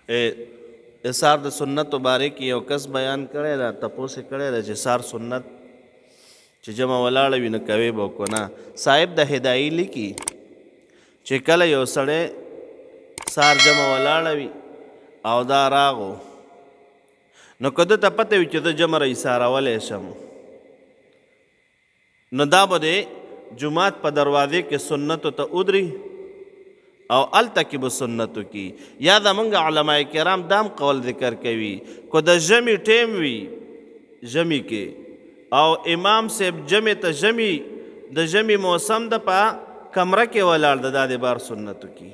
اثار د سنت باره کې یو کس بیان کړی دا تپوس یې کړی دا چې سار سنت چې جمع ولاړه وي نو کوي به کنه. صاحب د هدایي لیکي چې کله یو سړی سار جمع ولاړه وي او دا راغو نو که ده ته پته وي چې زه جمع رایسارولی شم نو دا به د جومات په دروازې کې سنتو ته ودري او هلته کې به سنتو کی. یا زمونږ علما کرام دام قول ذکر کوي که د ژمي ټیم وي ژمي کې او امام صاحب جمع ته ژمي د ژمي موسم د په کمره کې ولاړ د دا د بار سنتو کی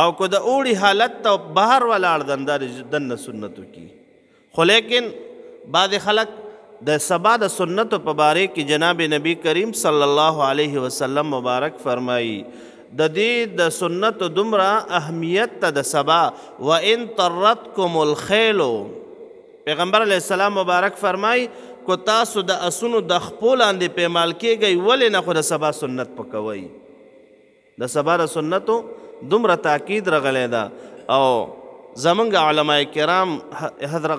او که د اوړي حالت ته بهر ولاړ دا دننه سنتو کی. خو لیکن بعض خلک د سبا د سنتو په باره کې جناب نبی کریم صلی الله علیه وسلم مبارک فرمایي د دې د سنتو دومره اهمیت ته د سبا وان طرتکم الخیل پیغمبر علیه السلام مبارک فرمایي کو تاسو د اسونو د خپو لاندې پیمال کیږئ ولې نه خو د سبا سنت پکوئ. د سبا د سنتو دومره تاکید رغلی ده او زمونږ علما کرام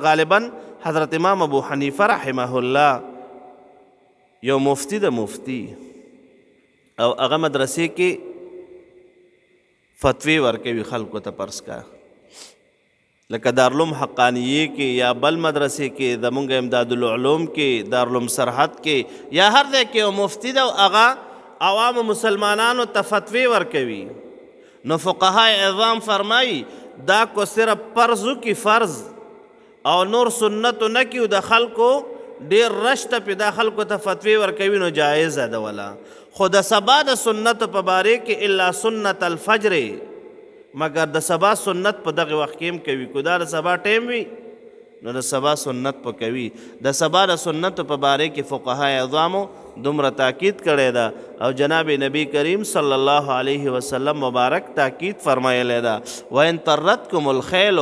غالبا حضرت امام ابو حنیفه رحمه الله یو مفتی د مفتی او هغه مدرسې کې فتوی ورکوي خلکو ته پرس کا لکه دارالعلوم حقانیه کې یا بل مدرسې کې زمونږ امداد العلوم کې دارالعلوم سرحد کې یا هر ځای کې یو مفتی ده او هغه عوام مسلمانانو ته فتوی ورکوي. نو فقهای اعظام فرمایي دا کو صرف فرضو کی فرض او نور سنتو نه کیو د خلکو ډیر رشته په د خلکو ته فتوی ورکوي نو جایز ده ولا. خو د سبا د سنت په باره کې الا سنت الفجر مگر د سبا سنت په دغه وخت کې هم کوي کو دا د سبا ټیم وي نو د سبا سنت په کوي. د سبا د سنت په باره کې فقهای اعظامو دومره تاکید کړی ده او جناب نبی کریم صلی الله علیه وسلم مبارک تاکید فرمایلی ده وان طرتکم الخیل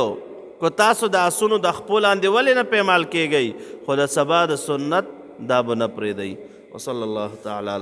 کو تاسو د اسونو د خپو لاندې ولې نه پیمال کیږئ خو د سبا د سنت دا به نه پرېږدئ. وصلی الله تعالی